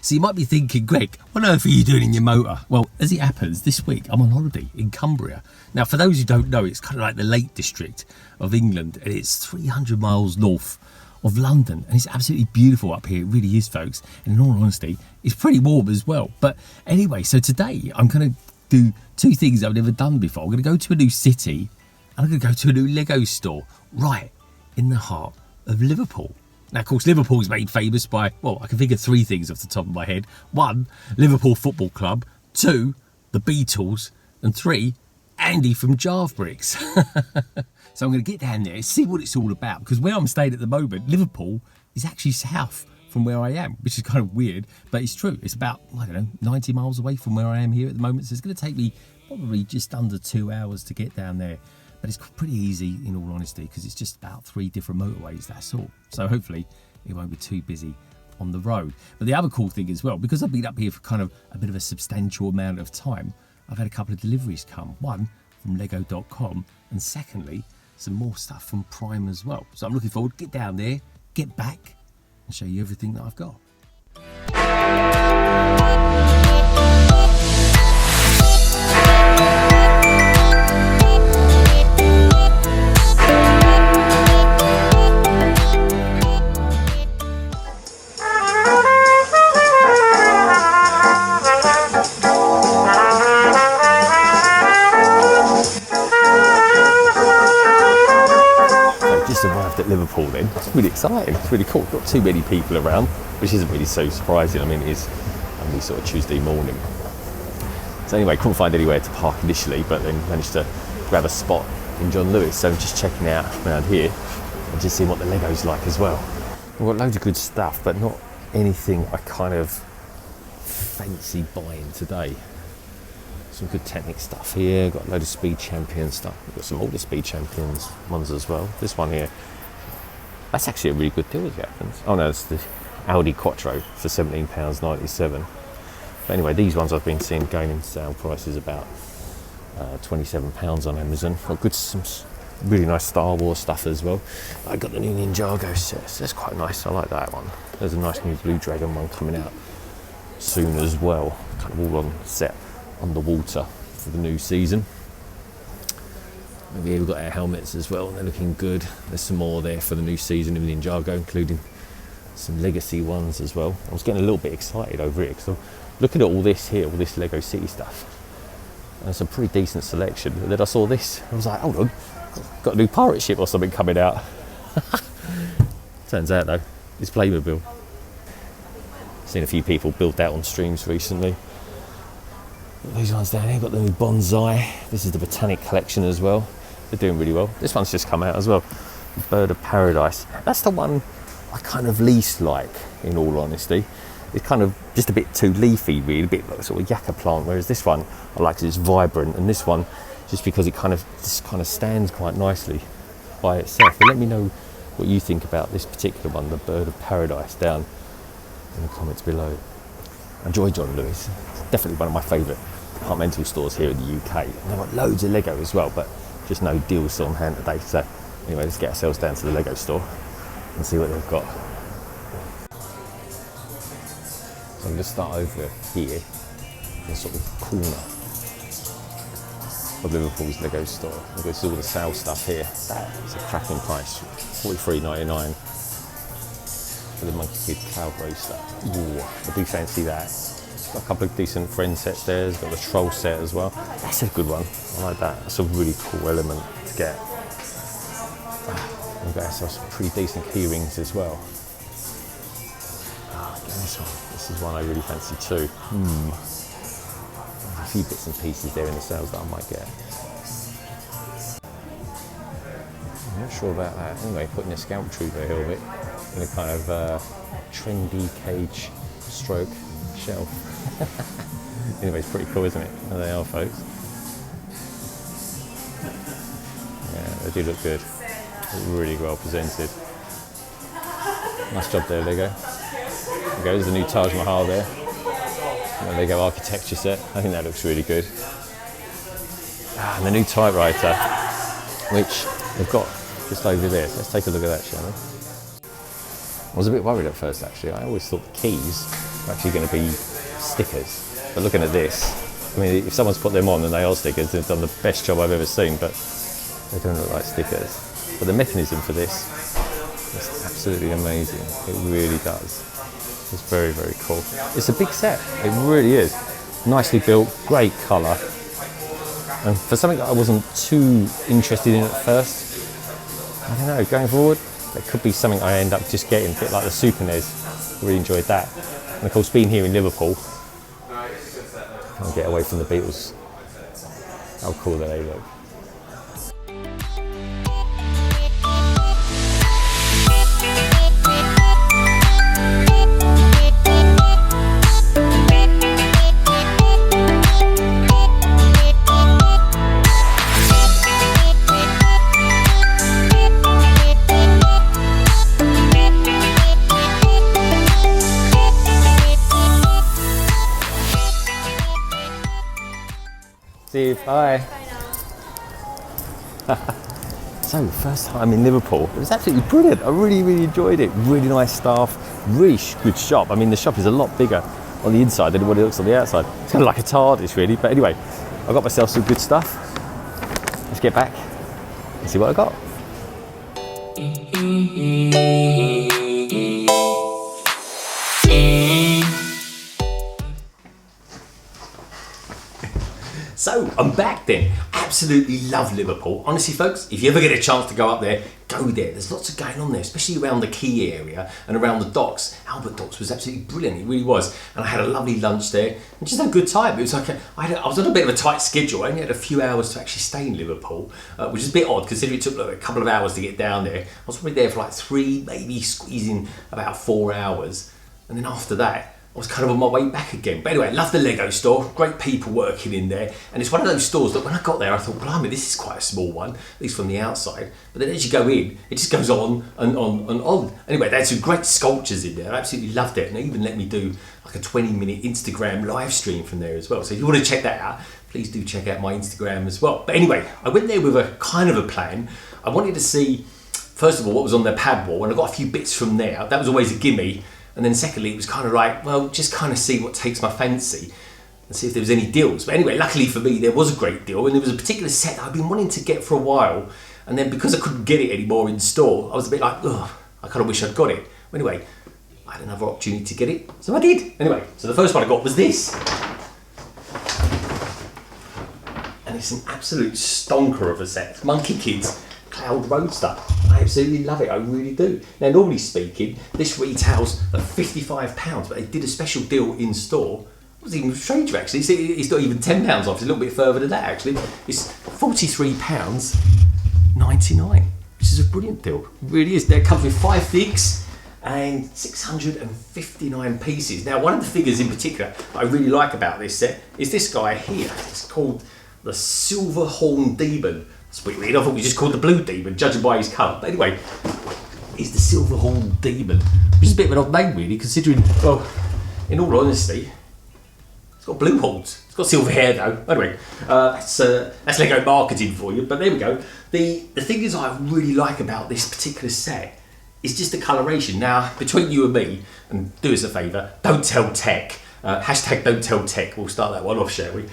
So you might be thinking, Greg, what on earth are you doing in your motor? Well, as it happens, this week I'm on holiday in Cumbria. Now, for those who don't know, it's kind of like the Lake District of England, and it's 300 miles north of London, and it's absolutely beautiful up here. It really is, folks. And in all honesty, it's pretty warm as well. But anyway, so today I'm going to do two things I've never done before. I'm going to go to a new city, and I'm going to go to a new Lego store right in the heart of Liverpool. Now, of course, Liverpool's made famous by, well, I can think of three things off the top of my head. One, Liverpool Football Club. Two, the Beatles. And three, Andy from Jarvebricks. So I'm going to get down there, see what it's all about. Because where I'm staying at the moment, Liverpool is actually south from where I am, which is kind of weird, but it's true. It's about, I don't know, 90 miles away from where I am here at the moment. So it's going to take me probably just under 2 hours to get down there. But it's pretty easy, in all honesty, because it's just about 3 different motorways, that's all. So hopefully it won't be too busy on the road. But the other cool thing as well, because I've been up here for kind of a bit of a substantial amount of time, I've had a couple of deliveries come. One from Lego.com, and secondly, some more stuff from Prime as well. So I'm looking forward to get down there, get back, and show you everything that I've got. Arrived at Liverpool then. It's really exciting, it's really cool. Not too many people around, which isn't really so surprising. I mean, it is only sort of Tuesday morning. So anyway, couldn't find anywhere to park initially, but then managed to grab a spot in John Lewis. So just checking out around here and just seeing what the Lego's like as well. We've got loads of good stuff, but not anything I kind of fancy buying today. Some good Technic stuff here, got a load of Speed Champion stuff. We've got some older Speed Champions ones as well. This one here, that's actually a really good deal as it happens. Oh no, it's the Audi Quattro for £17.97. But anyway, these ones I've been seeing going in sale prices about £27 on Amazon. Got good, some really nice Star Wars stuff as well. I got the new Ninjago set, so that's quite nice. I like that one. There's a nice new Blue Dragon one coming out soon as well. Kind of all on set underwater for the new season. Over here we've got our helmets as well, and they're looking good. There's some more there for the new season of Ninjago, including some legacy ones as well. I was getting a little bit excited over it because I'm looking at all this here, all this Lego City stuff, and it's a pretty decent selection. And then I saw this, I was like, hold on, got a new pirate ship or something coming out. Turns out though, it's Playmobil. Seen a few people build that on streams recently. These ones down here, got the new Bonsai. This is the Botanic collection as well. They're doing really well. This one's just come out as well. Bird of Paradise. That's the one I kind of least like, in all honesty. It's kind of just a bit too leafy, really, a bit like sort of yucca plant. Whereas this one I like because it's vibrant, and this one just because it kind of stands quite nicely by itself. But let me know what you think about this particular one, the Bird of Paradise, down in the comments below. Enjoy John Lewis. It's definitely one of my favourite departmental stores here in the UK. And they've got loads of Lego as well, but just no deals on hand today. So anyway, let's get ourselves down to the Lego store and see what they've got. So I'm going to start over here, in a sort of corner of Liverpool's Lego store. We've got all the sale stuff here. It's a cracking price, $43.99 for the Monkey Kid Cloud Racer. Ooh, I do fancy that. Got a couple of decent friend sets there. It's got the Troll set as well. That's a good one. I like that. That's a really cool element to get. We've got ourselves some pretty decent key rings as well. This one. This is one I really fancy too. There's a few bits and pieces there in the sales that I might get. I'm not sure about that. Anyway, putting a Scout Trooper helmet in a kind of trendy cage stroke shelf. Anyway, it's pretty cool, isn't it? There they are, folks. Yeah, they do look good. Really well presented. Nice job there, Lego. There goes the new Taj Mahal there. And the Lego architecture set. I think that looks really good. And the new typewriter, which they've got just over there. Let's take a look at that, shall we? I was a bit worried at first, actually. I always thought the keys are actually going to be stickers. But looking at this, I mean, if someone's put them on and they are stickers, they've done the best job I've ever seen, but they don't look like stickers. But the mechanism for this is absolutely amazing. It really does. It's very, very cool. It's a big set. It really is. Nicely built, great colour. And for something that I wasn't too interested in at first, I don't know, going forward, it could be something I end up just getting, a bit like the Super NES. Really enjoyed that. And of course, being here in Liverpool, can't get away from the Beatles. How cool do they look? See you, bye. So, first time in Liverpool, it was absolutely brilliant. I really, really enjoyed it. Really nice staff, really good shop. I mean, the shop is a lot bigger on the inside than what it looks on the outside. It's kind of like a TARDIS, really. But anyway, I got myself some good stuff. Let's get back and see what I got. So, I'm back then. Absolutely love Liverpool. Honestly, folks, if you ever get a chance to go up there, go there. There's lots of going on there, especially around the quay area and around the docks. Albert Docks was absolutely brilliant. It really was. And I had a lovely lunch there and just had a good time. It was like I was on a bit of a tight schedule. I only had a few hours to actually stay in Liverpool, which is a bit odd considering it took like a couple of hours to get down there. I was probably there for like 3, maybe squeezing about 4 hours. And then after that, I was kind of on my way back again. But anyway, love the Lego store, great people working in there. And it's one of those stores that when I got there, I thought, blimey, this is quite a small one, at least from the outside. But then as you go in, it just goes on and on and on. Anyway, they had some great sculptures in there. I absolutely loved it. And they even let me do like a 20-minute Instagram live stream from there as well. So if you want to check that out, please do check out my Instagram as well. But anyway, I went there with a kind of a plan. I wanted to see, first of all, what was on their pad wall. And I got a few bits from there. That was always a gimme. And then secondly, it was kind of like, well, just kind of see what takes my fancy and see if there was any deals. But anyway, luckily for me, there was a great deal. And there was a particular set that I've been wanting to get for a while. And then because I couldn't get it anymore in store, I was a bit like, ugh, I kind of wish I'd got it. But anyway, I had another opportunity to get it, so I did. Anyway, so the first one I got was this. And it's an absolute stonker of a set. Monkey Kids Cloud Roadster. I absolutely love it, I really do. Now, normally speaking, this retails at £55, but they did a special deal in store. It was even stranger, actually. It's not even £10 off, it's a little bit further than that, actually. It's £43.99, which is a brilliant deal. It really is. It comes with 5 figs and 659 pieces. Now, one of the figures in particular that I really like about this set is this guy here. It's called the Silver Horn Demon. That's weird. I thought we just called the Blue Demon, judging by his colour. But anyway, he's the Silver Horn Demon, which is a bit of an odd name, really, considering, well, in all honesty, it's got blue horns. It's got silver hair, though. Anyway, that's Lego marketing for you. But there we go. The thing is I really like about this particular set is just the coloration. Now, between you and me, and do us a favour, don't tell tech. Hashtag don't tell tech. We'll start that one off, shall we?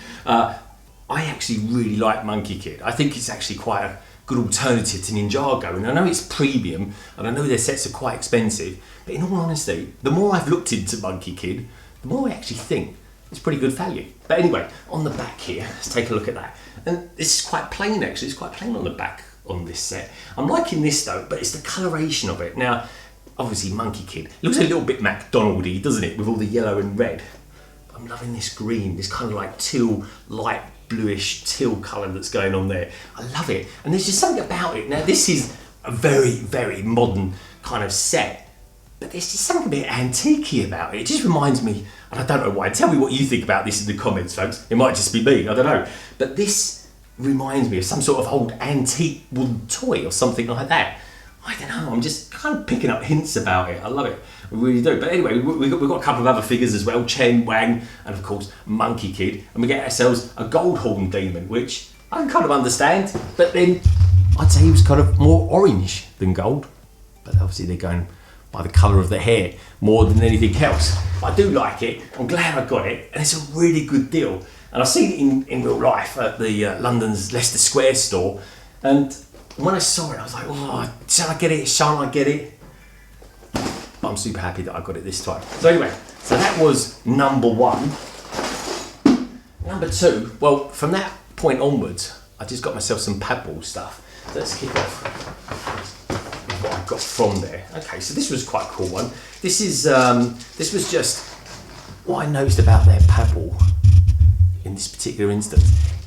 I actually really like Monkey Kid. I think it's actually quite a good alternative to Ninjago. And I know it's premium, and I know their sets are quite expensive, but in all honesty, the more I've looked into Monkey Kid, the more I actually think it's pretty good value. But anyway, on the back here, let's take a look at that. And this is quite plain, actually. It's quite plain on the back on this set. I'm liking this, though, but it's the coloration of it. Now, obviously, Monkey Kid. It looks a little bit McDonald-y, doesn't it, with all the yellow and red. But I'm loving this green, this kind of like teal, light bluish teal colour that's going on there. I love it. And there's just something about it. Now, this is a very, very modern kind of set, but there's just something a bit antique-y about it. It just reminds me, and I don't know why. Tell me what you think about this in the comments, folks. It might just be me, I don't know. But this reminds me of some sort of old antique wooden toy or something like that. I don't know, I'm just kind of picking up hints about it. I love it, I really do. But anyway, we've got a couple of other figures as well, Chen, Wang, and of course, Monkey Kid. And we get ourselves a Gold Horn Demon, which I can kind of understand, but then I'd say he was kind of more orange than gold. But obviously they're going by the colour of the hair more than anything else. But I do like it. I'm glad I got it, and it's a really good deal. And I've seen it in real life at the London's Leicester Square store. And when I saw it, I was like, oh, shall I get it? Shan't I get it? But I'm super happy that I got it this time. So anyway, so that was number one. Number two, well, from that point onwards, I just got myself some paddball stuff. So let's kick off with what I got from there. Okay, so this was quite a cool one. This was just what I noticed about their paddball in this particular instance.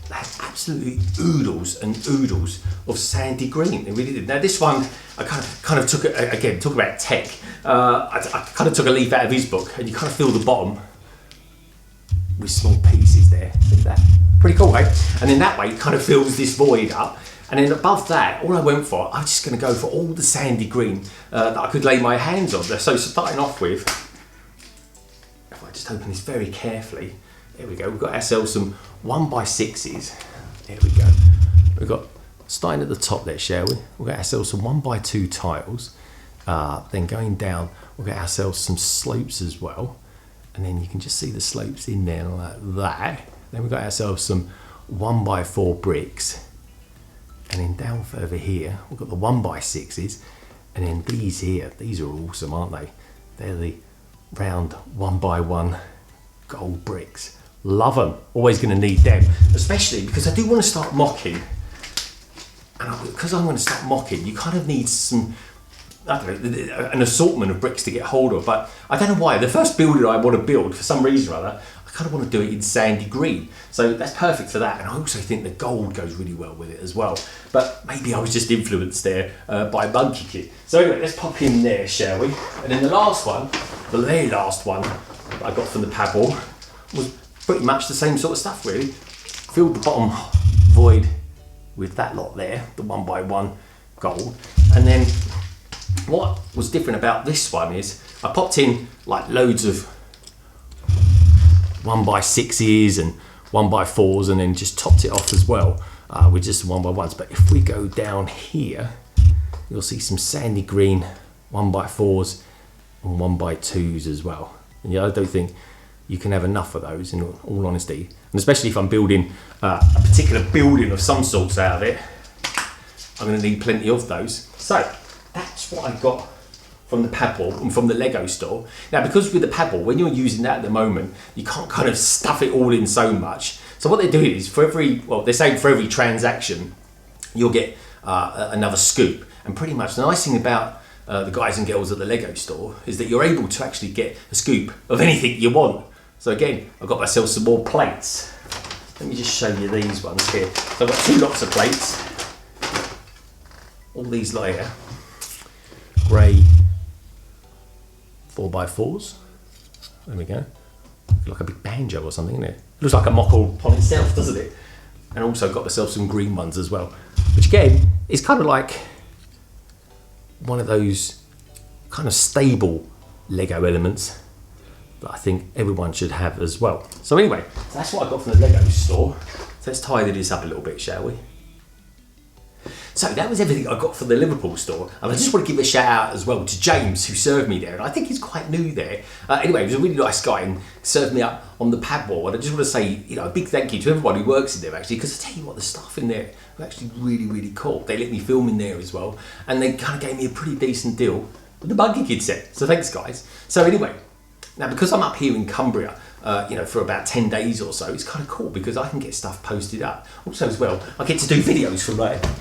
They had absolutely oodles and oodles of sandy green. They really did. Now this one, I kind of took it again. Talk about tech. I kind of took a leaf out of his book, and you kind of feel the bottom with small pieces there. Look at that. Pretty cool, eh? And in that way, it kind of fills this void up. And then above that, all I went for, I was just going to go for all the sandy green that I could lay my hands on. So starting off with, if I just open this very carefully, there we go. We've got ourselves some 1x6s. There we go. We've got, starting at the top there, shall we? We've got ourselves some 1x2 tiles. Then going down, we've got ourselves some slopes as well. And then you can just see the slopes in there like that. Then we've got ourselves some 1x4 bricks. And then down further here, we've got the 1x6s. And then these here, these are awesome, aren't they? They're the round 1x1 gold bricks. Love them. Always going to need them. Especially because I do want to start mocking. And because I'm going to start mocking, you kind of need some, I don't know, an assortment of bricks to get hold of. But I don't know why. The first building I want to build, for some reason or other, I kind of want to do it in sandy green. So that's perfect for that. And I also think the gold goes really well with it as well. But maybe I was just influenced there by Monkey Kid. So anyway, let's pop in there, shall we? And then the last one, the very last one that I got from the paddball was pretty much the same sort of stuff, really. Filled the bottom void with that lot there, the 1x1 gold. And then what was different about this one is I popped in like loads of 1x6s and 1x4s, and then just topped it off as well with just 1x1s. But if we go down here, you'll see some sandy green 1x4s and 1x2s as well. And yeah, I don't think you can have enough of those, in all honesty. And especially if I'm building a particular building of some sorts out of it, I'm going to need plenty of those. So that's what I got from the paddball and from the Lego store. Now, because with the paddball, when you're using that at the moment, you can't kind of stuff it all in so much. So what they're doing is for every, well, they're saying for every transaction, you'll get another scoop. And pretty much the nice thing about the guys and girls at the Lego store is that you're able to actually get a scoop of anything you want. So again, I've got myself some more plates. Let me just show you these ones here. So I've got two lots of plates. All these like here. Grey 4x4s. There we go. Like a big banjo or something, isn't it? Looks like a mock upon itself, doesn't it? And also got myself some green ones as well. Which again, is kind of like one of those kind of stable Lego elements that I think everyone should have as well. So anyway, that's what I got from the Lego store. So let's tidy this up a little bit, shall we? So that was everything I got from the Liverpool store, and I just want to give a shout out as well to James, who served me there, and I think he's quite new there. Anyway, he was a really nice guy and served me up on the paddball, and I just want to say, you know, a big thank you to everyone who works in there actually, because I tell you what, the staff in there were actually really, really cool. They let me film in there as well, and they kind of gave me a pretty decent deal with the Monkey Kid set. So thanks, guys. So anyway, now because I'm up here in Cumbria, you know, for about 10 days or so, it's kind of cool because I can get stuff posted up. Also as well, I get to do videos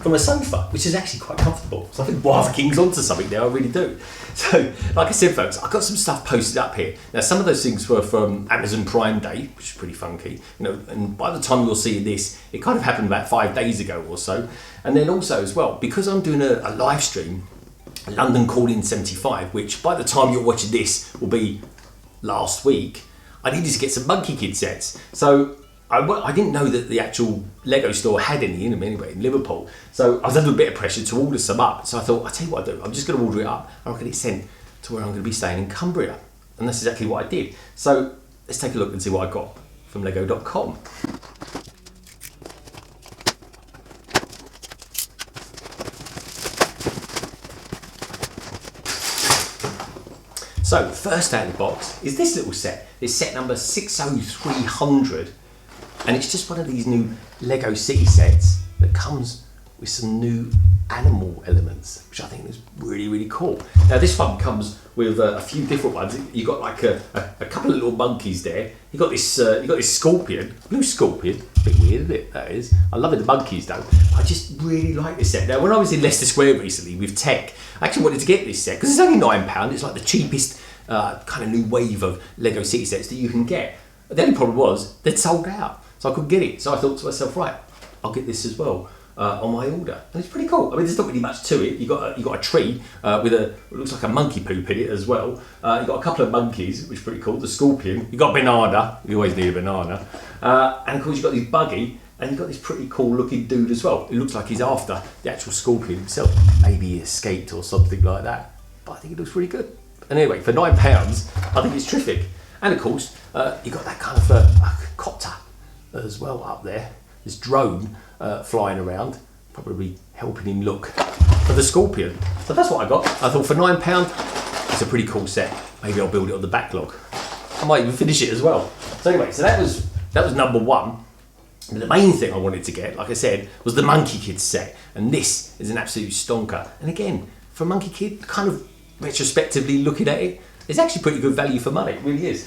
from a sofa, which is actually quite comfortable. So I think Wild King's onto something there, I really do. So, like I said, folks, I've got some stuff posted up here. Now, some of those things were from Amazon Prime Day, which is pretty funky, you know, and by the time you're seeing this, it kind of happened about 5 days ago or so. And then also as well, because I'm doing a live stream, London Calling 75, which by the time you're watching this will be last week, I needed to get some Monkey Kid sets. So I didn't know that the actual Lego store had any in them anyway, in Liverpool. So I was under a bit of pressure to order some up. So I thought, I'll tell you what I do, I'm just going to order it up and I'll get it sent to where I'm going to be staying in Cumbria. And that's exactly what I did. So let's take a look and see what I got from lego.com. So first out of the box is this little set. It's set number 60300, and it's just one of these new Lego City sets that comes with some new animal elements, which I think is really, really cool. Now this one comes with a few different ones. You got like a couple of little monkeys there. You got this scorpion, blue scorpion. A bit weird, isn't it? That is. I love it, the monkeys though. I just really like this set. Now when I was in Leicester Square recently with Tech, I actually wanted to get this set because it's only £9. It's like the cheapest kind of new wave of Lego City sets that you can get. The only problem was they'd sold out, so I couldn't get it. So I thought to myself, right, I'll get this as well. On my order, and it's pretty cool. I mean, there's not really much to it. You got a tree with it looks like a monkey poop in it as well. You got a couple of monkeys, which is pretty cool. The scorpion. You got a banana. You always need a banana. And of course you got this buggy, and you got this pretty cool looking dude as well. It looks like he's after the actual scorpion himself. Maybe he escaped or something like that. But I think it looks really good. And anyway, for £9, I think it's terrific. And of course, you got that kind of a copter as well up there. This drone flying around, probably helping him look for the scorpion. So that's what I got. I thought for £9, it's a pretty cool set. Maybe I'll build it on the backlog. I might even finish it as well. So anyway, so that was number one. But the main thing I wanted to get, like I said, was the Monkey Kid set. And this is an absolute stonker. And again, for Monkey Kid, kind of retrospectively looking at it, it's actually pretty good value for money. It really is.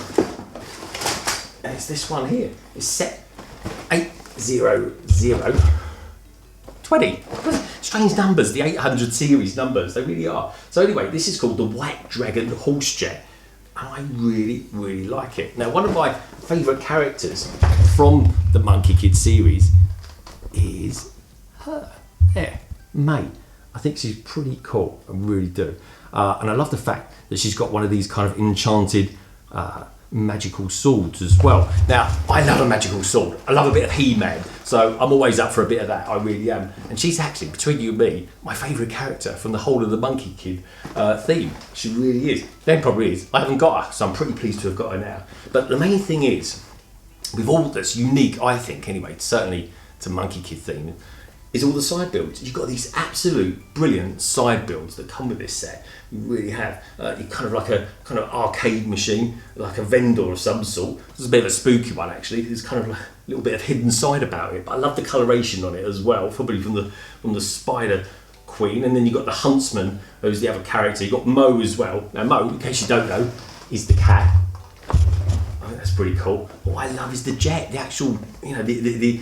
And it's this one here. It's set 80020. Strange numbers, the 800 series numbers, they really are. So anyway, this is called the White Dragon Horse Jet, and I really, really like it. Now, one of my favourite characters from the Monkey Kid series is her. Yeah, May. I think she's pretty cool, I really do. And I love the fact that she's got one of these kind of enchanted magical swords as well. Now, I love a magical sword. I love a bit of He-Man, so I'm always up for a bit of that. I really am. And she's actually, between you and me, my favourite character from the whole of the Monkey Kid theme. She really is. Then probably is. I haven't got her, so I'm pretty pleased to have got her now. But the main thing is, with all that's unique, I think, anyway, certainly to Monkey Kid theme, is all the side builds. You've got these absolute brilliant side builds that come with this set. You really have. You're kind of like a kind of arcade machine, like a vendor of some sort. This is a bit of a spooky one actually. There's kind of like a little bit of hidden side about it, but I love the coloration on it as well, probably from the Spider Queen. And then you've got the Huntsman, who's the other character. You've got Mo as well. Now Mo, in case you don't know, is the cat. I think that's pretty cool. What I love is the jet, the actual, you know, the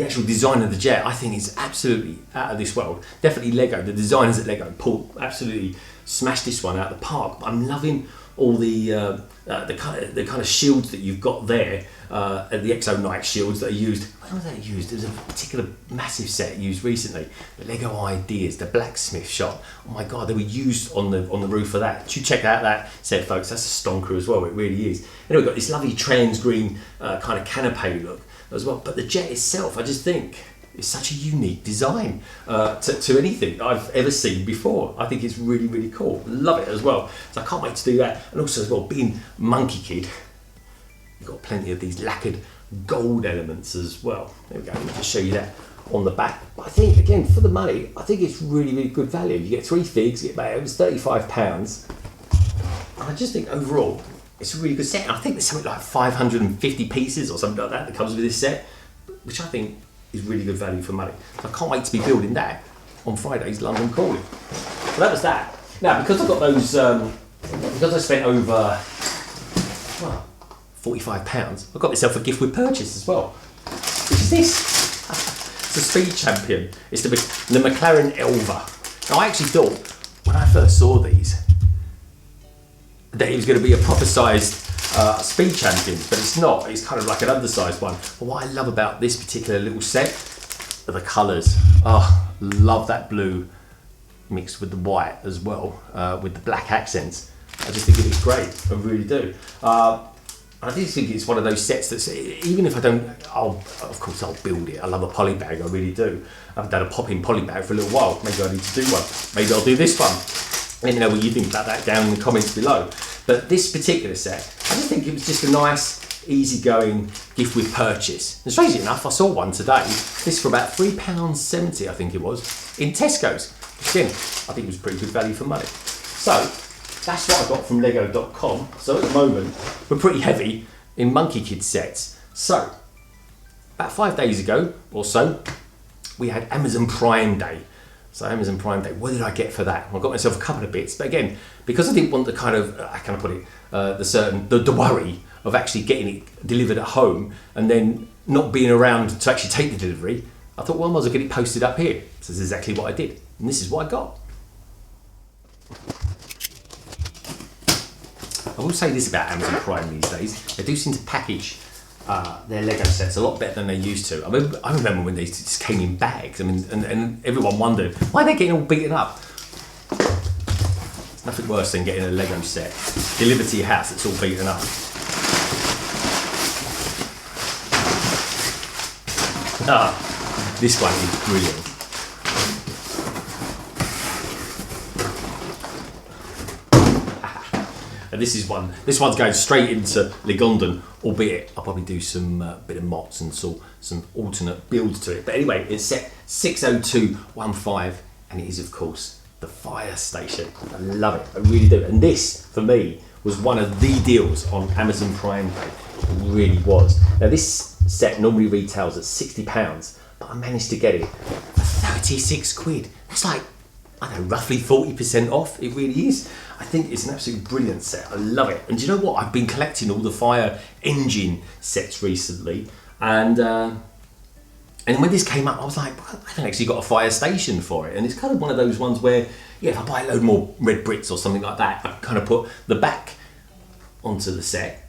actual design of the jet. I think is absolutely out of this world. Definitely Lego. The designers at Lego absolutely smashed this one out of the park. I'm loving all the kind of shields that you've got there, the Exo Knight shields that are used. When was that used? There's a particular massive set used recently. The Lego Ideas, the blacksmith shop. Oh my god, they were used on the roof of that. You check out that set, folks. That's a stonker as well. It really is. And we've got this lovely trans green kind of canopy look as well. But the jet itself, I just think, it's such a unique design to anything I've ever seen before. I think it's really, really cool. Love it as well. So I can't wait to do that. And also as well, being Monkey Kid, you've got plenty of these lacquered gold elements as well. There we go. Let me just show you that on the back. But I think, again, for the money, I think it's really, really good value. You get 3 figs, you get about, it was £35. And I just think overall, it's a really good set. I think there's something like 550 pieces or something like that comes with this set, which I think is really good value for money. So I can't wait to be building that on Friday's London Calling. So that was that. Now, because I've got those, because I spent over, well, £45, I got myself a gift with purchase as well, which is this. It's a Speed Champion. It's the McLaren Evo. Now, I actually thought, when I first saw these, that it was going to be a proper sized Speed Champion, but it's not. It's kind of like an undersized one. But what I love about this particular little set are the colours. Oh, love that blue mixed with the white as well, with the black accents. I just think it looks great. I really do. I do think it's one of those sets that's, even if I don't, of course I'll build it. I love a poly bag, I really do. I haven't done a pop-in poly bag for a little while. Maybe I need to do one. Maybe I'll do this one. Let me know what you think about that down in the comments below. But this particular set, I just think it was just a nice, easygoing gift with purchase. And strangely enough, I saw one today. This for about £3.70, I think it was, in Tesco's. Again, I think it was pretty good value for money. So, that's what I got from Lego.com. So at the moment, we're pretty heavy in Monkey Kid sets. So, about 5 days ago or so, we had Amazon Prime Day. So Amazon Prime Day, what did I get for that? I got myself a couple of bits, but again, because I didn't want the kind of, how can I put it, the worry of actually getting it delivered at home and then not being around to actually take the delivery, I thought, well, I might as well get it posted up here. So this is exactly what I did. And this is what I got. I will say this about Amazon Prime these days. They do seem to package their Lego sets a lot better than they used to. I mean, I remember when they just came in bags. I mean, and everyone wondered, why are they getting all beaten up? It's nothing worse than getting a Lego set delivered to your house that's all beaten up. This one is brilliant. And this one's going straight into Legondon, albeit I'll probably do some bit of mods and some alternate builds to it. But anyway, it's set 60215 and it is of course the fire station. I love it, I really do. And this, for me, was one of the deals on Amazon Prime Day. It really was. Now this set normally retails at £60, but I managed to get it for 36 quid. That's like, I don't know, roughly 40% off. It really is. I think it's an absolutely brilliant set. I love it. And do you know what? I've been collecting all the fire engine sets recently, and when this came up, I was like, I haven't actually got a fire station for it. And it's kind of one of those ones where, yeah, if I buy a load more red bricks or something like that, I can kind of put the back onto the set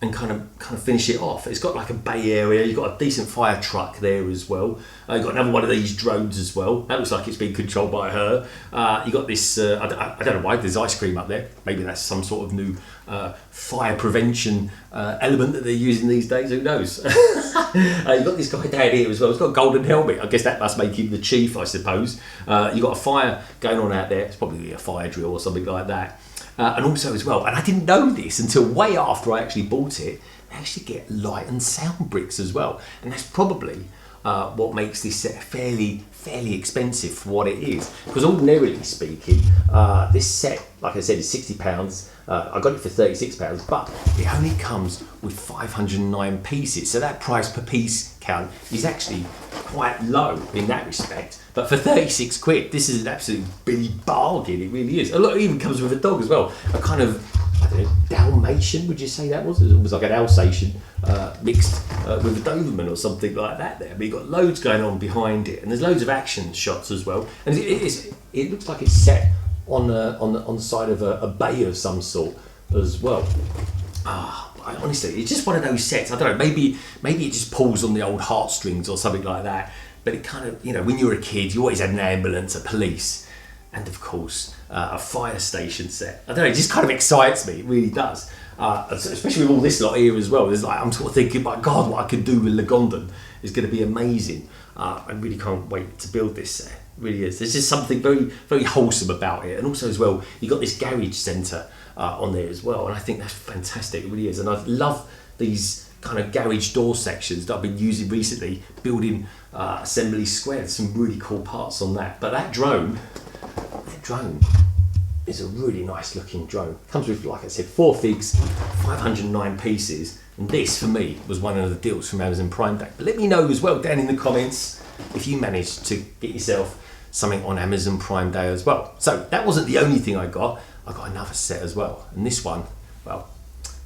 and kind of finish it off. It's got like a bay area. You've got a decent fire truck there as well. You've got another one of these drones as well. That looks like it's being controlled by her. You got this, I don't know why there's ice cream up there. Maybe that's some sort of new fire prevention element that they're using these days. Who knows? You've got this guy down here as well. He's got a golden helmet. I guess that must make him the chief, I suppose. You've got a fire going on out there. It's probably a fire drill or something like that. And also as well, and I didn't know this until way after I actually bought it, they actually get light and sound bricks as well. And that's probably what makes this set fairly expensive for what it is. Because ordinarily speaking, this set, like I said, is £60. I got it for £36, but it only comes with 509 pieces. So that price per piece count is actually quite low in that respect. But for 36 quid, this is an absolute Billy bargain. It really is. It even comes with a dog as well. A kind of, I don't know, Dalmatian, would you say that was? It was like an Alsatian mixed with a Doberman or something like that there. But you've got loads going on behind it. And there's loads of action shots as well. And it looks like it's set on the side of a bay of some sort as well. Honestly, it's just one of those sets. I don't know, maybe it just pulls on the old heartstrings or something like that. But it kind of, you know, when you were a kid, you always had an ambulance, a police, and of course, a fire station set. I don't know, it just kind of excites me, it really does. Especially with all this lot here as well. There's like, I'm sort of thinking, my God, what I could do with Legondon is going to be amazing. I really can't wait to build this set. It really is. There's just something very, very wholesome about it. And also as well, you've got this garage centre on there as well. And I think that's fantastic, it really is. And I love these kind of garage door sections that I've been using recently, building assembly squares. Some really cool parts on that. But that drone is a really nice looking drone. Comes with, like I said, 4 figs, 509 pieces, and this for me was one of the deals from Amazon Prime Day. But let me know as well down in the comments if you managed to get yourself something on Amazon Prime Day as well. So that wasn't the only thing I got another set as well. And this one, well,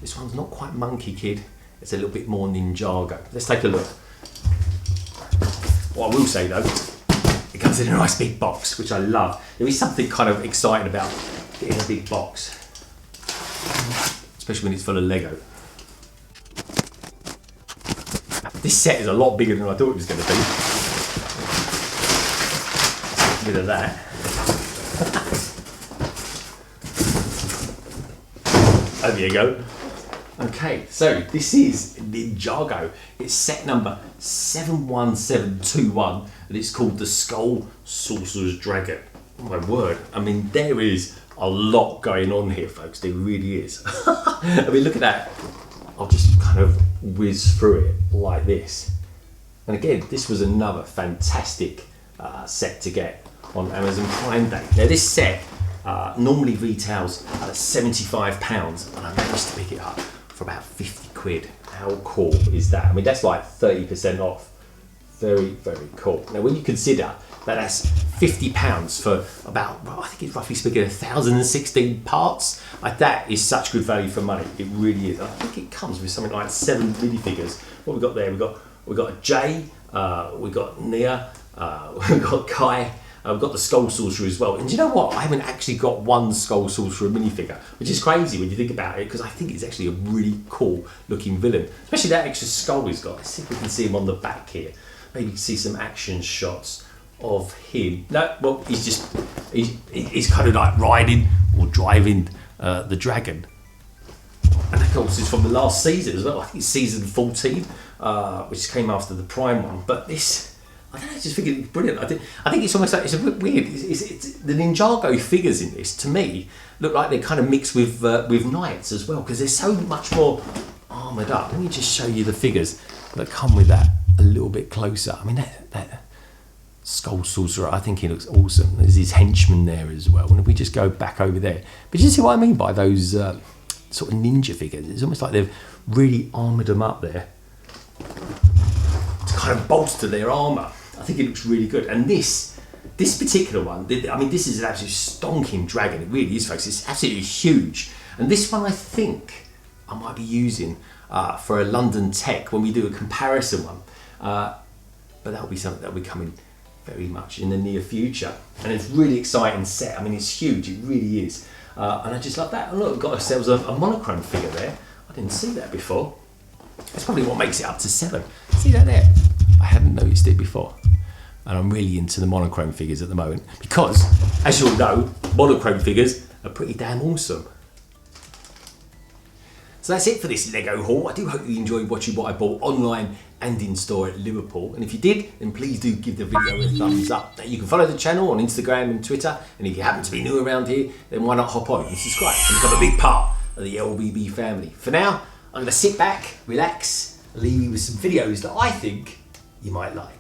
this one's not quite Monkey Kid. It's a little bit more Ninjago. Let's take a look. What I will say though, it comes in a nice big box, which I love. There is something kind of exciting about getting a big box, especially when it's full of Lego. This set is a lot bigger than I thought it was going to be. Let's get rid of that. There you go. Okay, so this is Ninjago. It's set number 71721 and it's called the Skull Sorcerer's Dragon. Oh my word, I mean there is a lot going on here folks, there really is. I mean look at that, I'll just kind of whiz through it like this. And again, this was another fantastic set to get on Amazon Prime Day. Now this set normally retails at £75, and I managed to pick it up for about 50 quid. How cool is that? I mean, that's like 30% off. Very, very cool. Now, when you consider that that's £50 for about, well, I think it's roughly speaking 1,016 parts, like that is such good value for money. It really is. I think it comes with something like 7 minifigures. What we got there? We got a Jay, we got Nia, we got Kai. I've got the Skull Sorcerer as well. And do you know what? I haven't actually got one Skull Sorcerer minifigure, which is crazy when you think about it, because I think it's actually a really cool looking villain. Especially that extra skull he's got. Let's see if we can see him on the back here. Maybe you can see some action shots of him. No, well, he's kind of like riding or driving the dragon. And of course, it's from the last season as well. I think it's season 14, which came after the Prime one. But this, I don't know, I just think it's brilliant. I think it's almost like, it's a bit weird. It's the Ninjago figures in this, to me, look like they're kind of mixed with knights as well, because they're so much more armoured up. Let me just show you the figures that come with that a little bit closer. I mean, that Skull Sorcerer, I think he looks awesome. There's his henchman there as well. And if we just go back over there, but you see what I mean by those sort of ninja figures? It's almost like they've really armoured them up there to kind of bolster their armour. I think it looks really good. And this particular one, I mean, this is an absolute stonking dragon. It really is, folks. It's absolutely huge. And this one, I think I might be using for a London Tech when we do a comparison one. But that'll be something that'll be coming very much in the near future. And it's really exciting set. I mean, it's huge. It really is. And I just love that. And look, we've got ourselves a monochrome figure there. I didn't see that before. That's probably what makes it up to 7. See that there? I hadn't noticed it before. And I'm really into the monochrome figures at the moment because, as you all know, monochrome figures are pretty damn awesome. So that's it for this Lego haul. I do hope you enjoyed watching what I bought online and in store at Liverpool. And if you did, then please do give the video a thumbs up. Now, you can follow the channel on Instagram and Twitter. And if you happen to be new around here, then why not hop on and subscribe and become a big part of the LBB family. For now, I'm going to sit back, relax, and leave you with some videos that I think you might like.